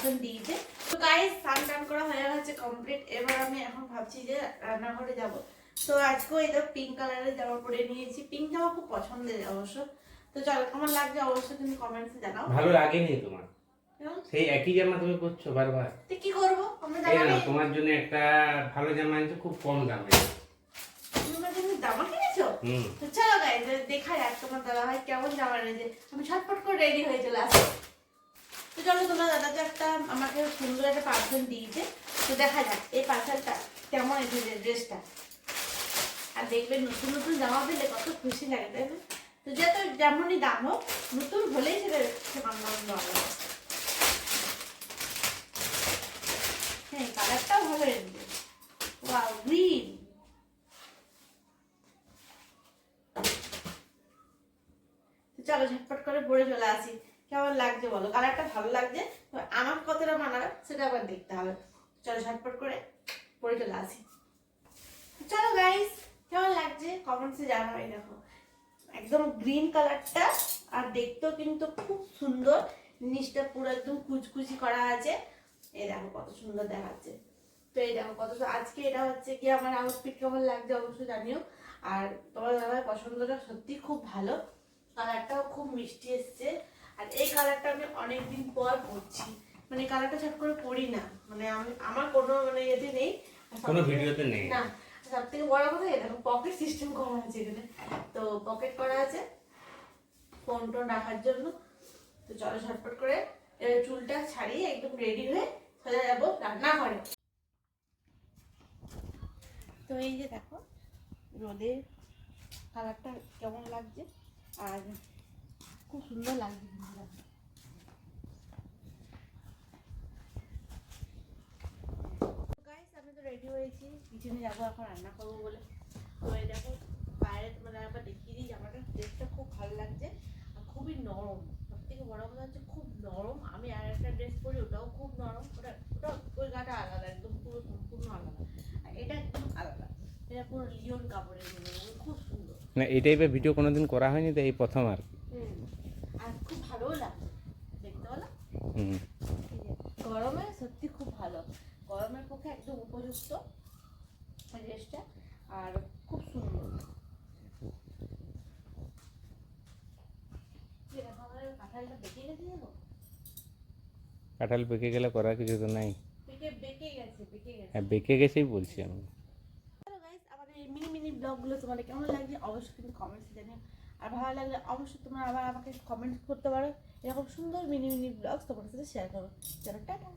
Percent দিয়েছে। তো guys স্নান টান করা হয়ে গেছে কমপ্লিট। এবার আমি এখন ভাবছি যে রান্নাঘরে যাব। তো আজকে এটা পিঙ্ক কালারের জামা পরে নিয়েছি। পিঙ্ক জামা খুব পছন্দের অবশ্য। তো চলো কেমন লাগছে অবশ্যই তুমি কমেন্টসে জানাও। ভালো লাগেনি তোমার? সেই একই জামা তুমি পরছো বারবার। তো কি করবো, আমরা এই জামা না নেই। তোমার জন্য একটা ভালো জামা আনছো খুব কম দামে। তুমি জামা কিনেছো? তো চলো গাইস দেখা যাক তোমার দাদা ভাই কেমন জামা এনেছে। আমি ছটফট করে রেডি হয়ে চলে আসি। তো চলো তোমরা দাদাকে একটা আমাকে সুন্দর একটা পার্সেল দিয়েছে। তো দেখা যাক এই পার্সেলটা কেমন এসেছে ড্রেসটা। আর দেখবে নতুন নতুন জামা পেলে কত খুশি লাগে, তাই না? তো যত যেমনই দাম হোক নতুন হলেই সেটা আনন্দ হবে। হ্যাঁ কালারটাও ভালো এসেছে। Wow green. চলো ঝটপট করে পরে চলে আসি। কেমন লাগছে বলো, কালারটা ভালো লাগছে তো আমার কতটা মানাবে সেটা আবার দেখতে হবে। চলো ঝটপট করে পরে চলে আসি। চলো গাইস কেমন লাগছে কমেন্টসে জানাও। এই দেখো একদম গ্রিন কালারটা, আর দেখতেও কিন্তু খুব সুন্দর। নিচটা পুরো একদম কুচকুচি করা আছে। এই দেখো কত সুন্দর দেখাচ্ছে। তো এই দেখো কত আজকে এটা হচ্ছে কি আমার আউটফিট কেমন লাগছে অবশ্যই জানিও। আর তোমার দাদার পছন্দটা সত্যি খুব ভালো, কালারটাও খুব মিষ্টি এসছে। আর এই কালারটা আমি অনেকদিন পর পরছি, মানে কালারটা ছট করে পরি না, মানে আমি আমার কোনো মানে ইয়েতে নেই, কোনো ভিডিওতে নেই না। সব থেকে বড় কথা দেখো পকেট সিস্টেম করা আছে এখানে। তো পকেট করা আছে ফোন টোন রাখার জন্য। তো চলো ঝটপট করে চুলটা ছাড়িয়ে একদম রেডি হয়ে সোজা যাবো রান্নাঘরে। তো এই যে দেখো রোদের কালারটা কেমন লাগছে, আর খুব সুন্দর লাগছে। গাইস আমি তো রেডি হয়েছি, কিচেনে যাবো এখন রান্না করবো বলে। তো এই দেখো বাইরে তোমাদের একবার দেখিয়ে দিই জামাটা, ড্রেসটা খুব ভালো লাগছে আর খুবই নরম। সব থেকে বড় কথা হচ্ছে খুব নরম। আমি আর একটা ড্রেস পরি ওটাও খুব নরম, ওটা ওটা ওই গাটা আলাদা একদম পুরো সম্পূর্ণ আলাদা। আর এটা একদম আলাদা, এটা পুরো লিওন কাপড়ের মধ্যে, খুব সুন্দর। না এই টাইপের ভিডিও কোনোদিন করা হয়নি তো এই প্রথম আর কি। আর খুব ভালোও লাগছে দেখতে বলো। গরমে সত্যি খুব ভালো, গরমের পক্ষে একদম উপযুক্ত ড্রেসটা, আর খুব সুন্দর। কাঁঠালটা বেঁকে গেছে জানো, কাঁঠাল পেকে গেলে করার কিছু তো নাই। বেঁকে গেছে বেঁকে গেছে। হ্যাঁ বেঁকে গেছেই বলছি আমি। হ্যালো গাইস আমাদের এই মিনি মিনি ব্লগগুলো তোমাদের কেমন লাগছে অবশ্যই কিন্তু কমেন্টসে জানিও। আর ভালো লাগলে অবশ্যই তোমরা আবার আমাকে কমেন্ট করতে পারো। এরকম সুন্দর মিনি মিনি ব্লগ তোমাদের সাথে শেয়ার করো। চলো টাটা।